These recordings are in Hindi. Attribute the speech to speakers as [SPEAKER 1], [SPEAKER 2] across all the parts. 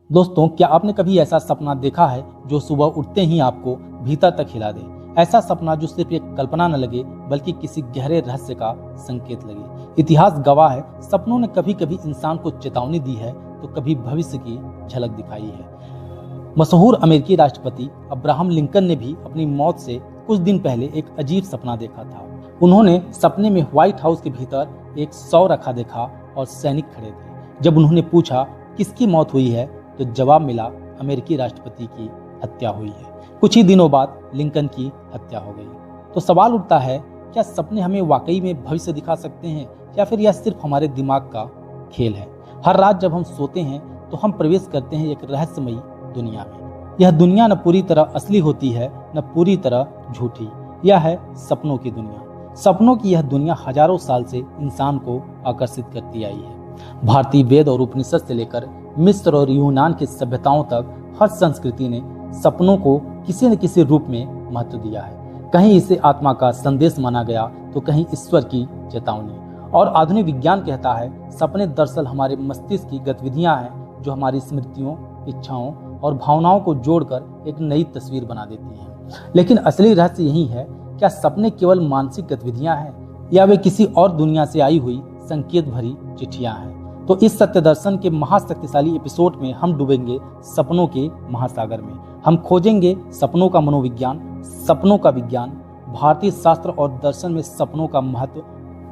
[SPEAKER 1] दोस्तों, क्या आपने कभी ऐसा सपना देखा है जो सुबह उठते ही आपको भीतर तक हिला दे? ऐसा सपना जो सिर्फ एक कल्पना न लगे बल्कि किसी गहरे रहस्य का संकेत लगे। इतिहास गवाह है, सपनों ने कभी कभी इंसान को चेतावनी दी है तो कभी भविष्य की झलक दिखाई है। मशहूर अमेरिकी राष्ट्रपति अब्राहम लिंकन ने भी अपनी मौत से कुछ दिन पहले एक अजीब सपना देखा था। उन्होंने सपने में व्हाइट हाउस के भीतर एक शव रखा देखा और सैनिक खड़े थे। जब उन्होंने पूछा किसकी मौत हुई है तो जवाब मिला, अमेरिकी राष्ट्रपति की हत्या हुई है। कुछ ही दिनों बाद लिंकन की हत्या हो गई। तो सवाल उठता है, क्या सपने हमें वाकई में भविष्य दिखा सकते हैं या फिर यह सिर्फ हमारे दिमाग का खेल है? हर रात जब हम सोते हैं तो हम प्रवेश करते हैं एक रहस्यमयी दुनिया में। यह दुनिया न पूरी तरह असली होती है न पूरी तरह झूठी। यह है सपनों की दुनिया। सपनों की यह दुनिया हजारों साल से इंसान को आकर्षित करती आई है। भारतीय वेद और उपनिषद से लेकर मिस्र और यूनान की सभ्यताओं तक हर संस्कृति ने सपनों को किसी न किसी रूप में महत्व दिया है। कहीं इसे आत्मा का संदेश माना गया तो कहीं ईश्वर की चेतावनी। और आधुनिक विज्ञान कहता है सपने दरअसल हमारे मस्तिष्क की गतिविधियां हैं जो हमारी स्मृतियों, इच्छाओं और भावनाओं को जोड़कर एक नई तस्वीर बना देती हैं। लेकिन असली रहस्य यही है, क्या सपने केवल मानसिक गतिविधियां हैं या वे किसी और दुनिया से आई हुई संकेत भरी चिट्ठियां हैं? तो इस सत्य दर्शन के महाशक्तिशाली एपिसोड में हम डूबेंगे सपनों के महासागर में। हम खोजेंगे सपनों का मनोविज्ञान, सपनों का विज्ञान, भारतीय शास्त्र और दर्शन में सपनों का महत्व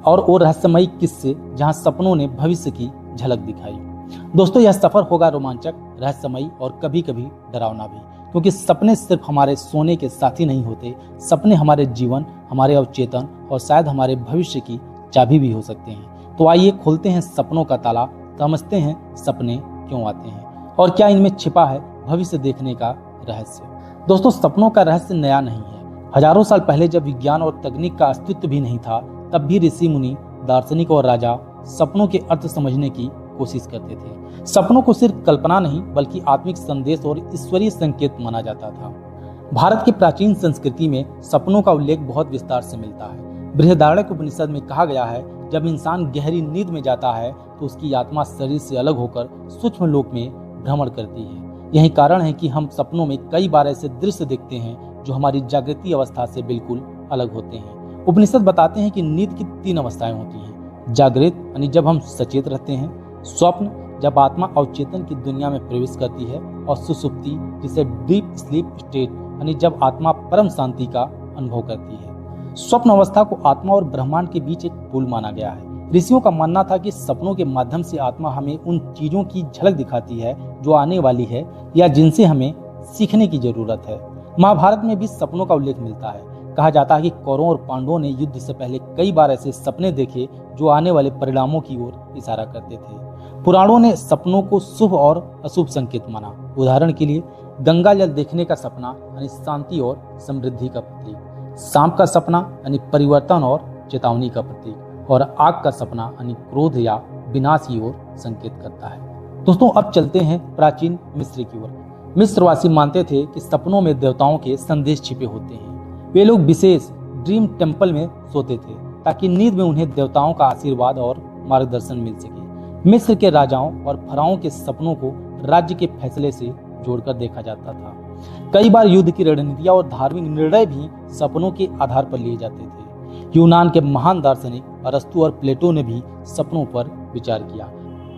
[SPEAKER 1] और वो रहस्यमयी किस्से जहां सपनों ने भविष्य की झलक दिखाई। दोस्तों, यह सफर होगा रोमांचक, रहस्यमयी और कभी कभी डरावना भी, क्योंकि सपने सिर्फ हमारे सोने के साथी नहीं होते। सपने हमारे जीवन, हमारे अवचेतन और शायद हमारे भविष्य की चाबी भी हो सकते हैं। तो आइए खोलते हैं सपनों का ताला, समझते हैं सपने क्यों आते हैं और क्या इनमें छिपा है भविष्य देखने का रहस्य। दोस्तों, सपनों का रहस्य नया नहीं है। हजारों साल पहले जब विज्ञान और तकनीक का अस्तित्व भी नहीं था, तब भी ऋषि मुनि, दार्शनिक और राजा सपनों के अर्थ समझने की कोशिश करते थे। सपनों को सिर्फ कल्पना नहीं बल्कि आत्मिक संदेश और ईश्वरीय संकेत माना जाता था। भारत की प्राचीन संस्कृति में सपनों का उल्लेख बहुत विस्तार से मिलता है। बृहदारण्यक उपनिषद में कहा गया है, जब इंसान गहरी नींद में जाता है तो उसकी आत्मा शरीर से अलग होकर सूक्ष्म लोक में भ्रमण करती है। यही कारण है कि हम सपनों में कई बार ऐसे दृश्य देखते हैं जो हमारी जागृति अवस्था से बिल्कुल अलग होते हैं। उपनिषद बताते हैं कि नींद की 3 अवस्थाएं होती हैं। जागृत यानी जब हम सचेत रहते हैं, स्वप्न जब आत्मा अवचेतन की दुनिया में प्रवेश करती है, और सुसुप्ति जिसे डीप स्लीप स्टेट यानी जब आत्मा परम शांति का अनुभव करती है। स्वप्न अवस्था को आत्मा और ब्रह्मांड के बीच एक पुल माना गया है। ऋषियों का मानना था कि सपनों के माध्यम से आत्मा हमें उन चीजों की झलक दिखाती है जो आने वाली है या जिनसे हमें सीखने की जरूरत है। महाभारत में भी सपनों का उल्लेख मिलता है। कहा जाता है कि कौरवों और पांडवों ने युद्ध से पहले कई बार ऐसे सपने देखे जो आने वाले परिणामों की ओर इशारा करते थे। पुराणों ने सपनों को शुभ और अशुभ संकेत माना। उदाहरण के लिए गंगा जल देखने का सपना यानी शांति और समृद्धि का प्रतीक, सांप का सपना यानी परिवर्तन और चेतावनी का प्रतीक, और आग का सपना यानी क्रोध या विनाश की ओर संकेत करता है। दोस्तों, अब चलते हैं प्राचीन मिस्र की ओर। मिस्रवासी मानते थे कि सपनों में देवताओं के संदेश छिपे होते हैं। वे लोग विशेष ड्रीम टेम्पल में सोते थे ताकि नींद में उन्हें देवताओं का आशीर्वाद और मार्गदर्शन मिल सके। मिस्र के राजाओं और फराओं के सपनों को राज्य के फैसले से जोड़कर देखा जाता था। कई बार युद्ध की रणनीतियां और धार्मिक निर्णय भी सपनों के आधार पर लिए जाते थे। यूनान के महान दार्शनिक अरस्तु और प्लेटो ने भी सपनों पर विचार किया।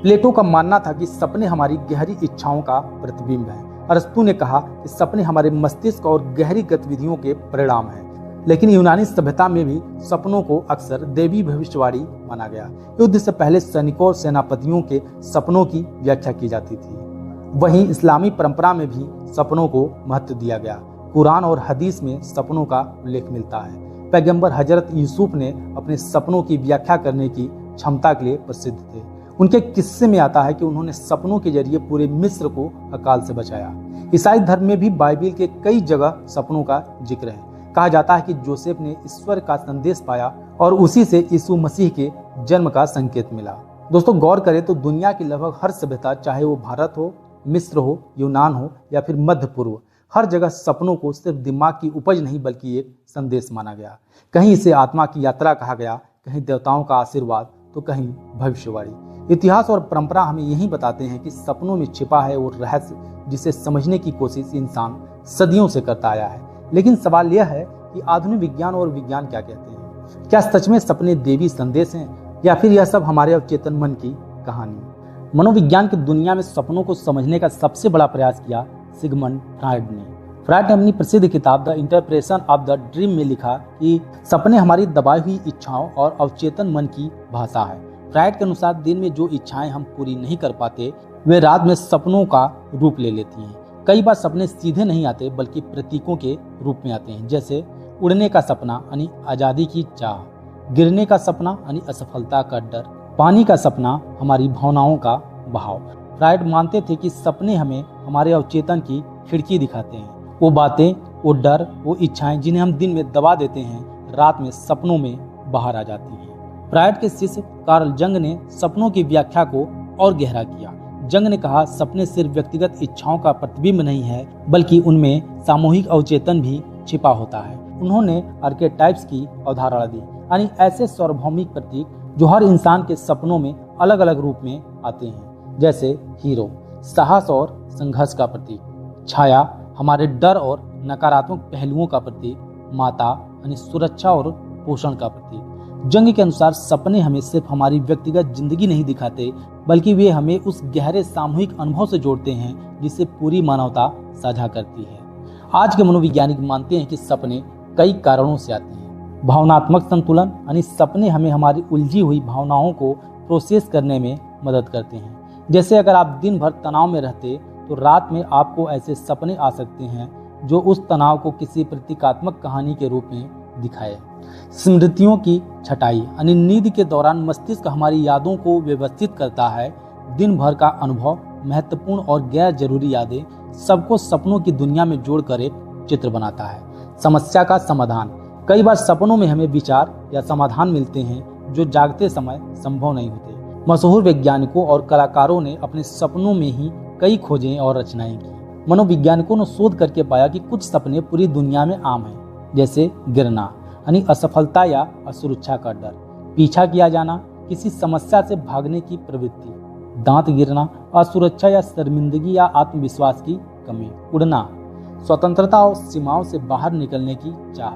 [SPEAKER 1] प्लेटो का मानना था कि सपने हमारी गहरी इच्छाओं का प्रतिबिंब हैं। अरस्तु ने कहा कि सपने हमारे मस्तिष्क और गहरी गतिविधियों के परिणाम हैं। लेकिन यूनानी सभ्यता में भी सपनों को अक्सर देवी भविष्यवाणी माना गया। युद्ध से पहले सैनिकों और सेनापतियों के सपनों की व्याख्या की जाती थी। वहीं इस्लामी परंपरा में भी सपनों को महत्व दिया गया। कुरान और हदीस में सपनों का उल्लेख मिलता है। पैगंबर हजरत यूसुफ ने अपने सपनों की व्याख्या करने की क्षमता के लिए प्रसिद्ध थे। उनके किस्से में आता है कि उन्होंने सपनों के जरिए पूरे मिस्र को अकाल से बचाया। ईसाई धर्म में भी बाइबिल के कई जगह सपनों का जिक्र है। कहा जाता है कि जोसेफ ने ईश्वर का संदेश पाया और उसी से यीशु मसीह के जन्म का संकेत मिला। दोस्तों, गौर करें तो दुनिया की लगभग हर सभ्यता, चाहे वो भारत हो, मिस्र हो, यूनान हो या फिर मध्य पूर्व, हर जगह सपनों को सिर्फ दिमाग की उपज नहीं बल्कि एक संदेश माना गया। कहीं इसे आत्मा की यात्रा कहा गया, कहीं देवताओं का आशीर्वाद, तो कहीं भविष्यवाणी। इतिहास और परंपरा हमें यही बताते हैं कि सपनों में छिपा है वो रहस्य जिसे समझने की कोशिश इंसान सदियों से करता आया है। लेकिन सवाल यह है कि आधुनिक विज्ञान और विज्ञान क्या कहते हैं? क्या सच में सपने देवी संदेश हैं या फिर यह सब हमारे अवचेतन मन की कहानी? मनोविज्ञान की दुनिया में सपनों को समझने का सबसे बड़ा प्रयास किया सिगमंड फ्रायड ने। फ्रायड ने अपनी प्रसिद्ध किताब the interpretation of the dream में लिखा कि सपने हमारी दबाई हुई इच्छाओं और अवचेतन मन की भाषा है। फ्रायड के अनुसार दिन में जो इच्छाएं हम पूरी नहीं कर पाते वे रात में सपनों का रूप ले लेती हैं। कई बार सपने सीधे नहीं आते बल्कि प्रतीकों के रूप में आते हैं, जैसे उड़ने का सपना यानी आज़ादी की चाह, गिरने का सपना यानी असफलता का डर, पानी का सपना हमारी भावनाओं का बहाव। फ्रायड मानते थे कि सपने हमें हमारे अवचेतन की खिड़की दिखाते हैं। वो बातें, वो डर, वो इच्छाएं जिन्हें हम दिन में दबा देते हैं रात में सपनों में बाहर आ जाती हैं। फ्रायड के शिष्य कार्ल जंग ने सपनों की व्याख्या को और गहरा किया। जंग ने कहा, सपने सिर्फ व्यक्तिगत इच्छाओं का प्रतिबिंब नहीं है बल्कि उनमें सामूहिक अवचेतन भी छिपा होता है। उन्होंने आर्केटाइप्स की अवधारणा दी, यानी ऐसे सार्वभौमिक प्रतीक जो हर इंसान के सपनों में अलग अलग रूप में आते हैं, जैसे हीरो साहस और संघर्ष का प्रतीक, छाया हमारे डर और नकारात्मक पहलुओं का प्रतीक, माता यानी सुरक्षा और पोषण का प्रतीक। जंग के अनुसार सपने हमें सिर्फ हमारी व्यक्तिगत जिंदगी नहीं दिखाते बल्कि वे हमें उस गहरे सामूहिक अनुभव से जोड़ते हैं जिसे पूरी मानवता साझा करती है। आज के मनोवैज्ञानिक मानते हैं कि सपने कई कारणों से आते हैं। भावनात्मक संतुलन यानी सपने हमें हमारी उलझी हुई भावनाओं को प्रोसेस करने में मदद करते हैं। जैसे अगर आप दिन भर तनाव में रहते तो रात में आपको ऐसे सपने आ सकते हैं जो उस तनाव को किसी प्रतीकात्मक कहानी के रूप में दिखाए। स्मृतियों की छटाई यानी नींद के दौरान मस्तिष्क हमारी यादों को व्यवस्थित करता है। दिन भर का अनुभव, महत्वपूर्ण और गैर जरूरी यादें सबको सपनों की दुनिया में जोड़कर एक चित्र बनाता है। समस्या का समाधान, कई बार सपनों में हमें विचार या समाधान मिलते हैं जो जागते समय संभव नहीं होते। मशहूर वैज्ञानिकों और कलाकारों ने अपने सपनों में ही कई खोजें और रचनाएं की। मनोवैज्ञानिकों ने शोध करके पाया कि कुछ सपने पूरी दुनिया में आम हैं, जैसे गिरना यानी असफलता या असुरक्षा का डर, पीछा किया जाना, किसी समस्या से भागने की प्रवृत्ति, दांत गिरना, असुरक्षा या शर्मिंदगी या आत्मविश्वास की कमी, उड़ना, स्वतंत्रता और सीमाओं से बाहर निकलने की चाह,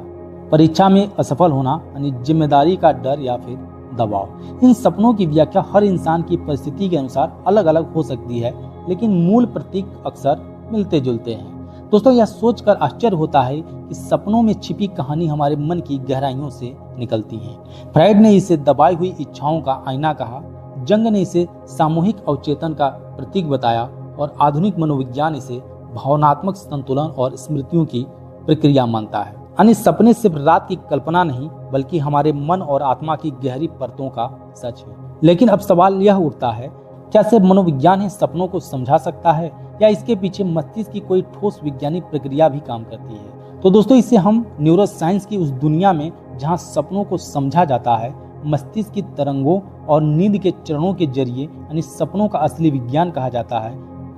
[SPEAKER 1] परीक्षा में असफल होना यानी जिम्मेदारी का डर या फिर दबाव। इन सपनों की व्याख्या हर इंसान की परिस्थिति के अनुसार अलग अलग हो सकती है, लेकिन मूल प्रतीक अक्सर मिलते जुलते हैं। दोस्तों, यह सोचकर आश्चर्य होता है कि सपनों में छिपी कहानी हमारे मन की गहराइयों से निकलती है। फ्रायड ने इसे दबाई हुई इच्छाओं का आईना कहा, जंग ने इसे सामूहिक अवचेतन का प्रतीक बताया और आधुनिक मनोविज्ञान इसे भावनात्मक संतुलन और स्मृतियों की प्रक्रिया मानता है। यानी सपने सिर्फ रात की कल्पना नहीं बल्कि हमारे मन और आत्मा की गहरी परतों का सच है। लेकिन अब सवाल यह उठता है, क्या सिर्फ मनोविज्ञान ही सपनों को समझा सकता है या इसके पीछे मस्तिष्क की कोई ठोस वैज्ञानिक प्रक्रिया भी काम करती है? तो दोस्तों, इसे हम न्यूरोसाइंस की उस दुनिया में जहां सपनों को समझा जाता है, मस्तिष्क की तरंगों और नींद के चरणों के जरिए यानी सपनों का असली विज्ञान कहा जाता है।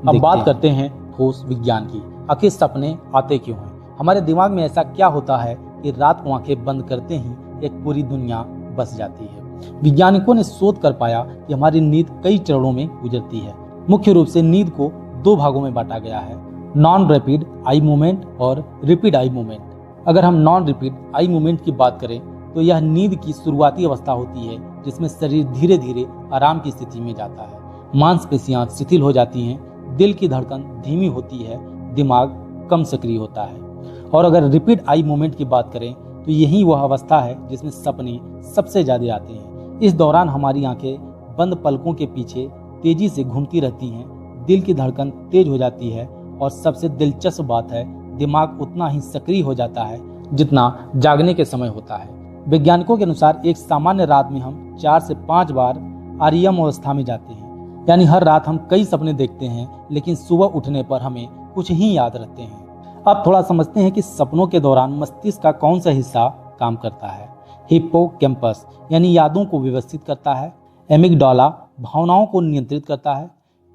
[SPEAKER 1] अब बात करते हैं ठोस विज्ञान की। आखिर सपने आते क्यों हैं? हमारे दिमाग में ऐसा क्या होता है कि रात को आंखें बंद करते ही एक पूरी दुनिया बस जाती है? वैज्ञानिकों ने शोध कर पाया कि हमारी नींद कई चरणों में गुजरती है। मुख्य रूप से नींद को दो भागों में बांटा गया है, नॉन रैपिड आई मूवमेंट और रैपिड आई मूवमेंट। अगर हम नॉन रैपिड आई मूवमेंट की बात करें तो यह नींद की शुरुआती अवस्था होती है जिसमें शरीर धीरे धीरे आराम की स्थिति में जाता है, मांसपेशियां शिथिल हो जाती हैं, दिल की धड़कन धीमी होती है, दिमाग कम सक्रिय होता है। और अगर रैपिड आई मूवमेंट की बात करें तो यही वह अवस्था है जिसमें सपने सबसे ज्यादा आते हैं। इस दौरान हमारी आंखें बंद पलकों के पीछे तेजी से घूमती रहती हैं, दिल की धड़कन तेज हो जाती है और सबसे दिलचस्प बात है, दिमाग उतना ही सक्रिय हो जाता है जितना जागने के समय होता है। वैज्ञानिकों के अनुसार एक सामान्य रात में हम 4 से 5 बार आरईएम अवस्था में जाते हैं, यानी हर रात हम कई सपने देखते हैं लेकिन सुबह उठने पर हमें कुछ ही याद रहते हैं। अब थोड़ा समझते हैं कि सपनों के दौरान मस्तिष्क का कौन सा हिस्सा काम करता है। हिप्पोकैम्पस यानी यादों को व्यवस्थित करता है, एमिगडाला भावनाओं को नियंत्रित करता है,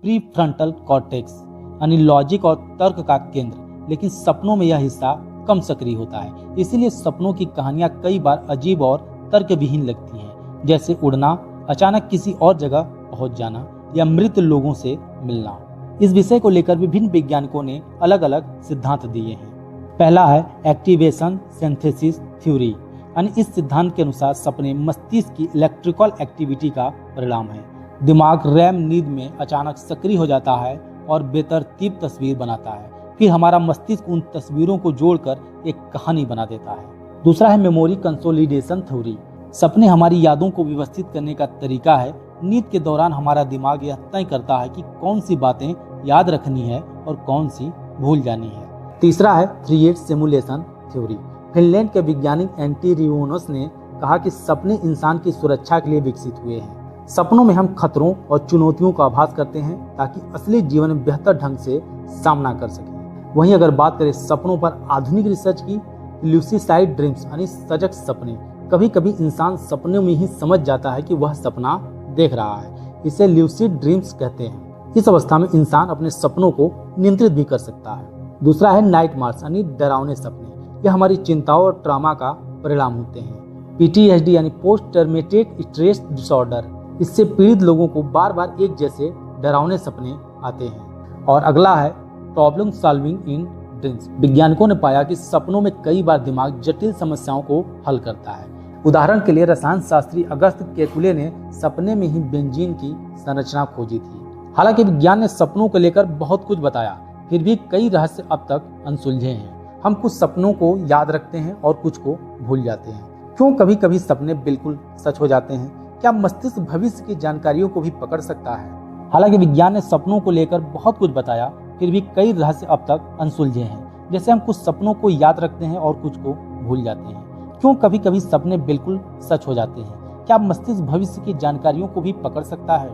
[SPEAKER 1] प्रीफ्रंटल कॉर्टेक्स यानी लॉजिक और तर्क का केंद्र, लेकिन सपनों में यह हिस्सा कम सक्रिय होता है। इसीलिए सपनों की कहानियां कई बार अजीब और तर्कविहीन लगती हैं, जैसे उड़ना अचानक किसी और जगह पहुंच जाना या मृत लोगों से मिलना। इस विषय को लेकर विभिन्न वैज्ञानिकों ने अलग अलग सिद्धांत दिए हैं। पहला है एक्टिवेशन सिंथेसिस थ्योरी, यानी इस सिद्धांत के अनुसार सपने मस्तिष्क की इलेक्ट्रिकल एक्टिविटी का परिणाम है। दिमाग रैम नींद में अचानक सक्रिय हो जाता है और बेतरतीब तस्वीर बनाता है, फिर हमारा मस्तिष्क उन तस्वीरों को जोड़कर एक कहानी बना देता है। दूसरा है मेमोरी कंसोलिडेशन थ्योरी। सपने हमारी यादों को व्यवस्थित करने का तरीका है। नींद के दौरान हमारा दिमाग यह तय करता है कि कौन सी बातें याद रखनी है और कौन सी भूल जानी है। तीसरा है 3-8 सिमुलेशन थ्योरी। फिनलैंड के वैज्ञानिक एंटी रियोनस ने कहा कि सपने इंसान की सुरक्षा के लिए विकसित हुए हैं। सपनों में हम खतरों और चुनौतियों का आभास करते हैं ताकि असली जीवन में बेहतर ढंग से सामना कर सकें। वहीं अगर बात करें सपनों पर आधुनिक रिसर्च की, ल्यूसिसाइड ड्रीम्स यानी सजग सपने, कभी कभी इंसान सपनों में ही समझ जाता है कि वह सपना देख रहा है। इसे ल्यूसिड ड्रीम्स कहते हैं। इस अवस्था में इंसान अपने सपनों को नियंत्रित भी कर सकता है। दूसरा है नाइटमार्स यानी डरावने सपने। यह हमारी चिंताओं और ट्रॉमा का परिणाम होते हैं। PTSD यानी पोस्ट ट्रॉमेटिक स्ट्रेस डिसऑर्डर, इससे पीड़ित लोगों को बार बार एक जैसे डरावने सपने आते हैं। और अगला है प्रॉब्लम सॉल्विंग इन ड्रीम्स। वैज्ञानिकों ने पाया कि सपनों में कई बार दिमाग जटिल समस्याओं को हल करता है। उदाहरण के लिए रसायन शास्त्री अगस्त केकुले ने सपने में ही बेंजीन की संरचना खोजी थी। हालांकि विज्ञान ने सपनों को लेकर बहुत कुछ बताया, फिर भी कई रहस्य अब तक अनसुलझे हैं। हम कुछ सपनों को याद रखते हैं और कुछ को भूल जाते हैं। क्यों कभी कभी सपने बिल्कुल सच हो जाते हैं? क्या मस्तिष्क भविष्य की जानकारियों को भी पकड़ सकता है? हालांकि विज्ञान ने सपनों को लेकर बहुत कुछ बताया, फिर भी कई रहस्य अब तक अनसुलझे हैं। जैसे हम कुछ सपनों को याद रखते हैं और कुछ को भूल जाते हैं। क्यों कभी कभी सपने बिल्कुल सच हो जाते हैं? क्या मस्तिष्क भविष्य की जानकारियों को भी पकड़ सकता है?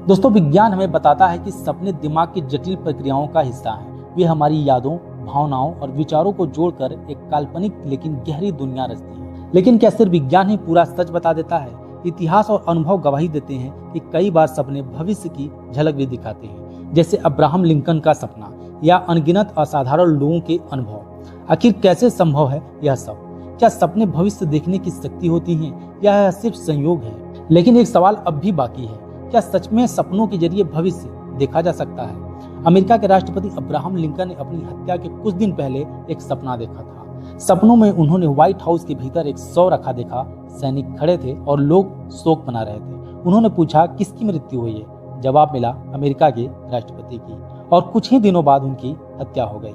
[SPEAKER 1] दोस्तों, विज्ञान हमें बताता है कि सपने दिमाग की जटिल प्रक्रियाओं का हिस्सा हैं। वे हमारी यादों, भावनाओं और विचारों को जोड़कर एक काल्पनिक लेकिन गहरी दुनिया रचते हैं। लेकिन क्या सिर्फ विज्ञान ही पूरा सच बता देता है? इतिहास और अनुभव गवाही देते हैं कि कई बार सपने भविष्य की झलक भी दिखाते हैं, जैसे अब्राहम लिंकन का सपना या अनगिनत असाधारण लोगों के अनुभव। आखिर कैसे संभव है यह सब? क्या सपने भविष्य देखने की शक्ति होती हैं या यह सिर्फ संयोग है? लेकिन एक सवाल अब भी बाकी है, क्या सच में सपनों के जरिए भविष्य देखा जा सकता है? अमेरिका के राष्ट्रपति अब्राहम लिंकन ने अपनी हत्या के कुछ दिन पहले एक सपना देखा था। सपनों में उन्होंने व्हाइट हाउस के भीतर एक शव रखा देखा। सैनिक खड़े थे और लोग शोक मना रहे थे। उन्होंने पूछा, किसकी मृत्यु हुई है? जवाब मिला, अमेरिका के राष्ट्रपति की। और कुछ ही दिनों बाद उनकी हत्या हो गई।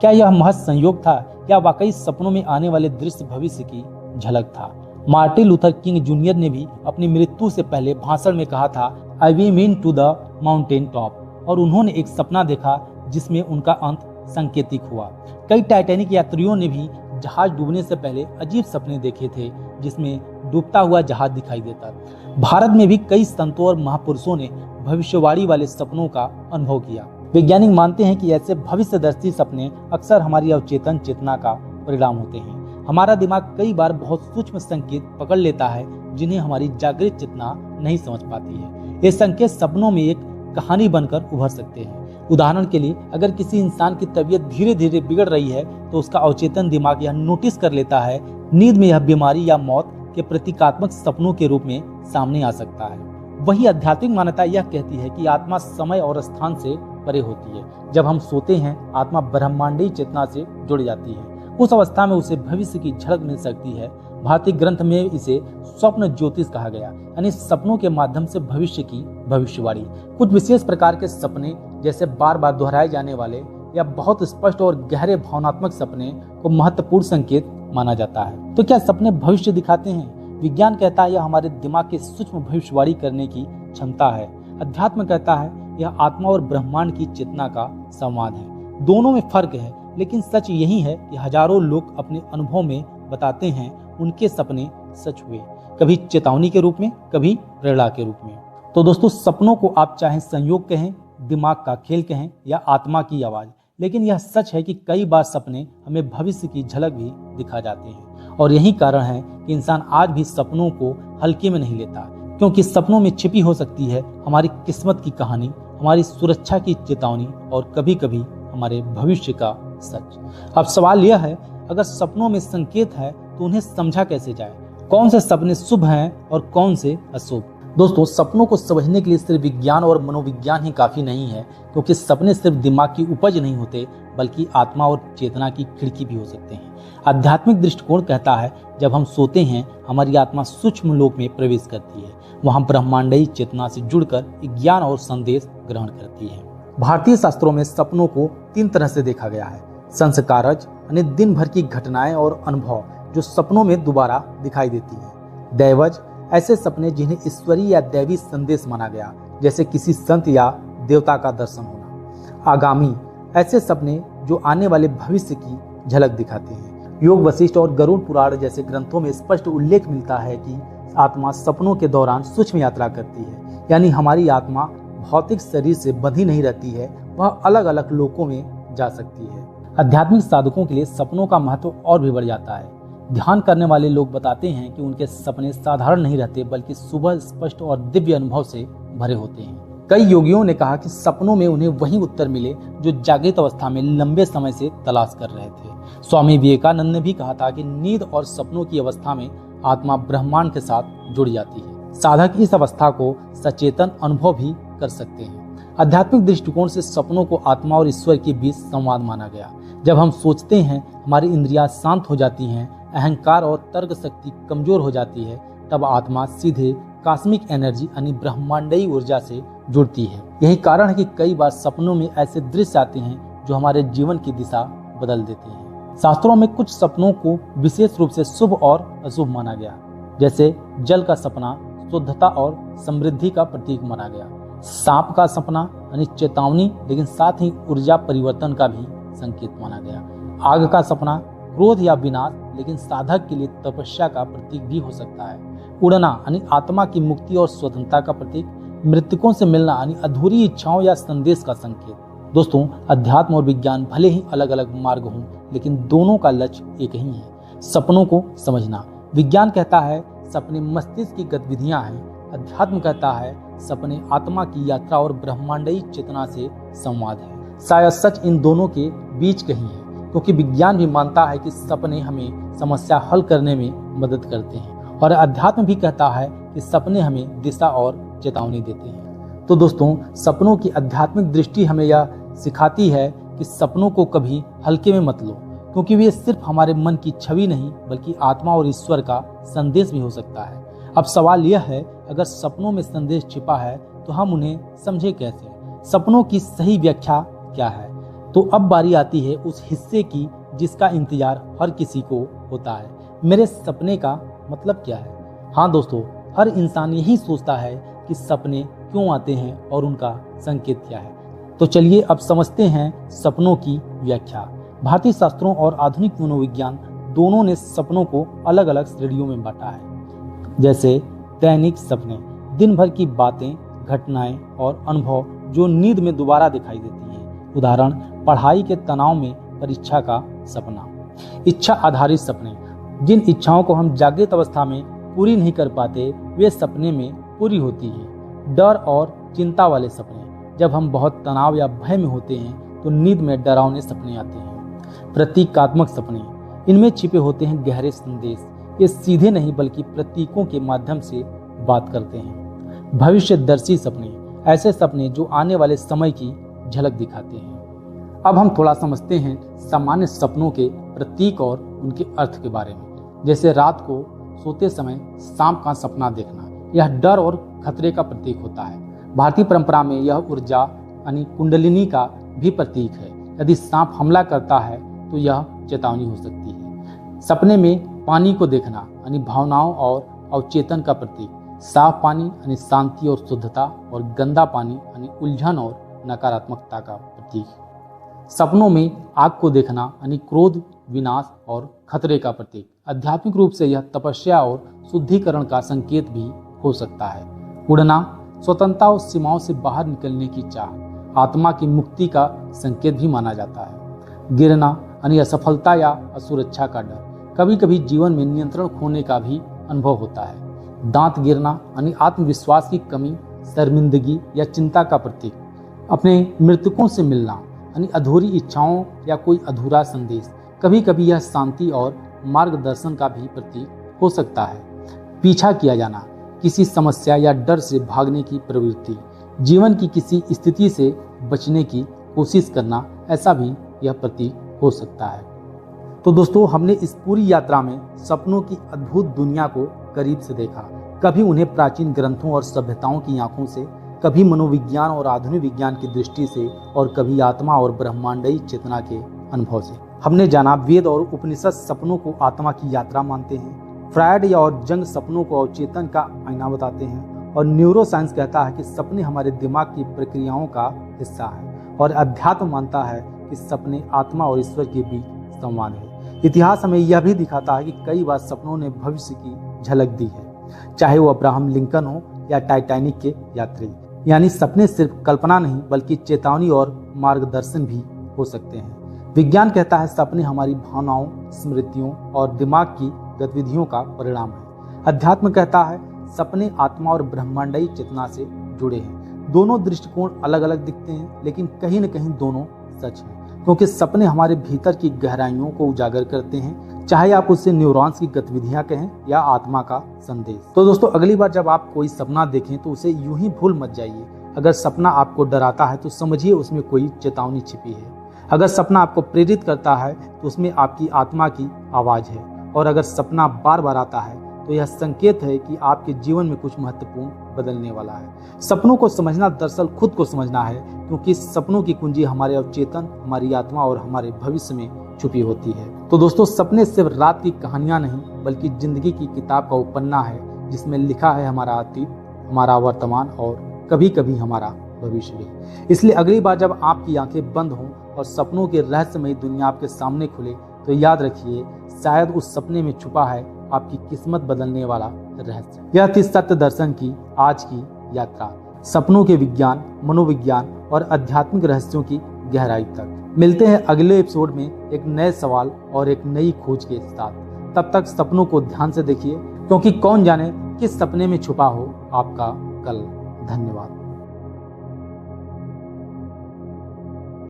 [SPEAKER 1] क्या यह महज संयोग था या वाकई सपनों में आने वाले दृश्य भविष्य की झलक था? मार्टिन लूथर किंग जूनियर ने भी अपनी मृत्यु से पहले भाषण में कहा था, I've been to the mountain top. और उन्होंने एक सपना देखा जिसमें उनका अंत संकेतिक हुआ। कई टाइटैनिक यात्रियों ने भी जहाज डूबने से पहले अजीब सपने देखे थे, जिसमें डूबता हुआ जहाज दिखाई देता। भारत में भी कई संतों और महापुरुषों ने भविष्यवाणी वाले सपनों का अनुभव किया। वैज्ञानिक मानते हैं कि ऐसे भविष्यदर्शी सपने अक्सर हमारी अवचेतन चेतना का परिणाम होते हैं। हमारा दिमाग कई बार बहुत सूक्ष्म संकेत पकड़ लेता है जिन्हें हमारी जागृत चेतना नहीं समझ पाती है। ये संकेत सपनों में एक कहानी बनकर उभर सकते हैं। उदाहरण के लिए, अगर किसी इंसान की तबीयत धीरे धीरे बिगड़ रही है तो उसका अवचेतन दिमाग यह नोटिस कर लेता है। नींद में यह बीमारी या मौत के प्रतीकात्मक सपनों के रूप में सामने आ सकता है। वही आध्यात्मिक मान्यता यह कहती है कि आत्मा समय और स्थान से परे होती है। जब हम सोते हैं, आत्मा ब्रह्मांडीय चेतना से जुड़ जाती है। उस अवस्था में उसे भविष्य की झलक मिल सकती है। भारतीय ग्रंथ में इसे स्वप्न ज्योतिष कहा गया, यानी सपनों के माध्यम से भविष्य की भविष्यवाणी। कुछ विशेष प्रकार के सपने, जैसे बार बार दोहराए जाने वाले या बहुत स्पष्ट और गहरे भावनात्मक सपने को महत्वपूर्ण संकेत माना जाता है। तो क्या सपने भविष्य दिखाते हैं? विज्ञान कहता है यह हमारे दिमाग की सूक्ष्म भविष्यवाणी करने की क्षमता है। अध्यात्म कहता है यह आत्मा और ब्रह्मांड की चेतना का संवाद है। दोनों में फर्क है, लेकिन सच यही है कि हजारों लोग अपने अनुभव में बताते हैं उनके सपने सच हुए, कभी चेतावनी के रूप में, कभी प्रेरणा के रूप में। तो दोस्तों, सपनों को आप चाहे संयोग कहें, दिमाग का खेल कहें या आत्मा की आवाज, लेकिन यह सच है कि कई बार सपने हमें भविष्य की झलक भी दिखा जाते हैं। और यही कारण है कि इंसान आज भी सपनों को हल्के में नहीं लेता, क्योंकि सपनों में छिपी हो सकती है हमारी किस्मत की कहानी, हमारी सुरक्षा की चेतावनी और कभी कभी हमारे भविष्य का सच। अब सवाल यह है, अगर सपनों में संकेत है तो उन्हें समझा कैसे जाए? कौन से सपने शुभ हैं और कौन से अशुभ? दोस्तों, सपनों को समझने के लिए सिर्फ विज्ञान और मनोविज्ञान ही काफी नहीं है, क्योंकि सपने सिर्फ दिमाग की उपज नहीं होते, बल्कि आत्मा और चेतना की खिड़की भी हो सकते हैं। आध्यात्मिक दृष्टिकोण कहता है, जब हम सोते हैं हमारी आत्मा सूक्ष्म लोक में प्रवेश करती है। वहां ब्रह्मांडीय चेतना से जुड़कर ज्ञान और संदेश ग्रहण करती है। भारतीय शास्त्रों में सपनों को 3 तरह से देखा गया है। संस्कारज यानी दिन भर की घटनाएं और अनुभव जो सपनों में दोबारा दिखाई देती है। दैवज, ऐसे सपने जिन्हें ईश्वरीय या दैवी संदेश माना गया, जैसे किसी संत या देवता का दर्शन होना। आगामी, ऐसे सपने जो आने वाले भविष्य की झलक दिखाते हैं। योग वशिष्ठ और गरुड़ पुराण जैसे ग्रंथों में स्पष्ट उल्लेख मिलता है कि आत्मा सपनों के दौरान सूक्ष्म यात्रा करती है, यानी हमारी आत्मा भौतिक शरीर से बंधी नहीं रहती है, वह अलग अलग लोकों में जा सकती है। आध्यात्मिक साधकों के लिए सपनों का महत्व और भी बढ़ जाता है। ध्यान करने वाले लोग बताते हैं कि उनके सपने साधारण नहीं रहते, बल्कि सुबह स्पष्ट और दिव्य अनुभव से भरे होते हैं। कई योगियों ने कहा कि सपनों में उन्हें वही उत्तर मिले जो जागृत अवस्था में लंबे समय से तलाश कर रहे थे। स्वामी विवेकानंद ने भी कहा था कि नींद और सपनों की अवस्था में आत्मा ब्रह्मांड के साथ जुड़ जाती है। साधक इस अवस्था को सचेतन अनुभव भी कर सकते हैं। आध्यात्मिक दृष्टिकोण से सपनों को आत्मा और ईश्वर के बीच संवाद माना गया। जब हम सोचते हैं हमारी इंद्रियां शांत हो जाती हैं, अहंकार और तर्क शक्ति कमजोर हो जाती है, तब आत्मा सीधे कॉस्मिक एनर्जी यानी ब्रह्मांडीय ऊर्जा से जुड़ती है। यही कारण है कि कई बार सपनों में ऐसे दृश्य आते हैं जो हमारे जीवन की दिशा बदल देते हैं। शास्त्रों में कुछ सपनों को विशेष रूप से शुभ और अशुभ माना गया, जैसे जल का सपना शुद्धता और समृद्धि का प्रतीक माना गया। सांप का सपना यानी चेतावनी, लेकिन साथ ही ऊर्जा परिवर्तन का भी संकेत माना गया। आग का सपना क्रोध या विनाश, लेकिन साधक के लिए तपस्या का प्रतीक भी हो सकता है। उड़ना यानी आत्मा की मुक्ति और स्वतंत्रता का प्रतीक। मृतकों से मिलना यानी अधूरी इच्छाओं या संदेश का संकेत। दोस्तों, अध्यात्म और विज्ञान भले ही अलग अलग मार्ग हों, लेकिन दोनों का लक्ष्य एक ही है, सपनों को समझना। विज्ञान कहता है सपने मस्तिष्क की गतिविधियां हैं, अध्यात्म कहता है सपने आत्मा की यात्रा और ब्रह्मांडीय चेतना से संवाद है। शायद सच इन दोनों के बीच कहीं है, क्योंकि विज्ञान भी मानता है कि सपने हमें समस्या हल करने में मदद करते हैं, और अध्यात्म भी कहता है कि सपने हमें दिशा और चेतावनी देते हैं। तो दोस्तों, सपनों की आध्यात्मिक दृष्टि हमें यह सिखाती है कि सपनों को कभी हल्के में मत लो, क्योंकि वे सिर्फ हमारे मन की छवि नहीं, बल्कि आत्मा और ईश्वर का संदेश भी हो सकता है। अब सवाल यह है, अगर सपनों में संदेश छिपा है तो हम उन्हें समझे कैसे? सपनों की सही व्याख्या क्या है? तो अब बारी आती है उस हिस्से की जिसका इंतजार हर किसी को होता है। मेरे सपने का मतलब क्या है? हाँ दोस्तों, हर इंसान यही सोचता है कि सपने क्यों आते हैं और उनका संकेत क्या है। तो चलिए अब समझते हैं सपनों की व्याख्या। भारतीय शास्त्रों और आधुनिक मनोविज्ञान दोनों ने सपनों को अलग अलग श्रेणियों में बांटा है। जैसे दैनिक सपने, दिन भर की बातें, घटनाएं और अनुभव जो नींद में दोबारा दिखाई देती हैं। उदाहरण, पढ़ाई के तनाव में परीक्षा का सपना। इच्छा आधारित सपने, जिन इच्छाओं को हम जागृत अवस्था में पूरी नहीं कर पाते, वे सपने में पूरी होती हैं। डर और चिंता वाले सपने, जब हम बहुत तनाव या भय में होते हैं तो नींद में डरावने सपने आते हैं। प्रतीकात्मक सपने, इनमें छिपे होते हैं गहरे संदेश। ये सीधे नहीं बल्कि प्रतीकों के माध्यम से बात करते हैं। भविष्यदर्शी सपने, ऐसे सपने जो आने वाले समय की झलक दिखाते हैं। अब हम थोड़ा समझते हैं सामान्य सपनों के प्रतीक और उनके अर्थ के बारे में। जैसे रात को सोते समय सांप का सपना देखना, यह डर और खतरे का प्रतीक होता है। भारतीय परंपरा में यह ऊर्जा यानी कुंडलिनी का भी प्रतीक है। यदि सांप हमला करता है तो यह चेतावनी हो सकती है। सपने में पानी को देखना यानी भावनाओं और अवचेतन का प्रतीक। साफ पानी यानी शांति और शुद्धता, और गंदा पानी यानी उलझन और नकारात्मकता का प्रतीक। सपनों में आग को देखना यानी क्रोध, विनाश और खतरे का प्रतीक। आध्यात्मिक रूप से यह तपस्या और शुद्धिकरण का संकेत भी हो सकता है। उड़ना, स्वतंत्रता और सीमाओं से बाहर निकलने की चाह, आत्मा की मुक्ति का संकेत भी माना जाता है। गिरना यानी असफलता या असुरक्षा का डर, कभी कभी जीवन में नियंत्रण खोने का भी अनुभव होता है। दांत गिरना यानी आत्मविश्वास की कमी, शर्मिंदगी या चिंता का प्रतीक। अपने मृतकों से मिलना यानी अधूरी इच्छाओं या कोई अधूरा संदेश, कभी कभी यह शांति और मार्गदर्शन का भी प्रतीक हो सकता है। पीछा किया जाना, किसी समस्या या डर से भागने की प्रवृत्ति, जीवन की किसी स्थिति से बचने की कोशिश करना, ऐसा भी यह प्रतीक हो सकता है। तो दोस्तों, हमने इस पूरी यात्रा में सपनों की अद्भुत दुनिया को करीब से देखा। कभी उन्हें प्राचीन ग्रंथों और सभ्यताओं की आंखों से, कभी मनोविज्ञान और आधुनिक विज्ञान की दृष्टि से, और कभी आत्मा और ब्रह्मांडीय चेतना के अनुभव से। हमने जाना वेद और उपनिषद सपनों को आत्मा की यात्रा मानते हैं, फ्रायड या और जंग सपनों को अवचेतन का आईना बताते हैं, और न्यूरोसाइंस कहता है कि सपने हमारे दिमाग की प्रक्रियाओं का हिस्सा है, और अध्यात्म मानता है कि सपने आत्मा और ईश्वर के बीच संवाद है। इतिहास हमें यह भी दिखाता है कि कई बार सपनों ने भविष्य की झलक दी है, चाहे वो अब्राहम लिंकन हो या टाइटैनिक के यात्री। यानी सपने सिर्फ कल्पना नहीं बल्कि चेतावनी और मार्गदर्शन भी हो सकते हैं। विज्ञान कहता है सपने हमारी भावनाओं, स्मृतियों और दिमाग की गतिविधियों का परिणाम है। अध्यात्म कहता है सपने आत्मा और ब्रह्मांडीय चेतना से जुड़े हैं। दोनों दृष्टिकोण अलग अलग दिखते हैं, लेकिन कहीं न कहीं दोनों सच हैं, क्योंकि सपने हमारे भीतर की गहराइयों को उजागर करते हैं, चाहे आप उससे न्यूरॉन्स की गतिविधियां कहें या आत्मा का संदेश। तो दोस्तों, अगली बार जब आप कोई सपना देखें तो उसे यूं ही भूल मत जाइए। अगर सपना आपको डराता है तो समझिए उसमें कोई चेतावनी छिपी है। अगर सपना आपको प्रेरित करता है तो उसमें आपकी आत्मा की आवाज है, और अगर सपना बार बार आता है तो यह संकेत है कि आपके जीवन में कुछ महत्वपूर्ण बदलने वाला है। सपनों को समझना दरअसल खुद को समझना है, क्योंकि सपनों की कुंजी हमारे अवचेतन, हमारी आत्मा और हमारे भविष्य में छुपी होती है। तो दोस्तों, सपने सिर्फ रात की कहानियां नहीं बल्कि जिंदगी की किताब का वो पन्ना है जिसमें लिखा है हमारा अतीत, हमारा वर्तमान और कभी कभी हमारा भविष्य भी। इसलिए अगली बार जब आपकी आंखें बंद हों और सपनों की रहस्यमयी दुनिया आपके सामने खुले तो याद रखिए, शायद उस सपने में छुपा है आपकी किस्मत बदलने वाला रहस्य। यह थी सत्य दर्शन की आज की यात्रा, सपनों के विज्ञान, मनोविज्ञान और आध्यात्मिक रहस्यों की गहराई तक। मिलते हैं अगले एपिसोड में एक नए सवाल और एक नई खोज के साथ। तब तक सपनों को ध्यान से देखिए, क्योंकि कौन जाने किस सपने में छुपा हो आपका कल। धन्यवाद।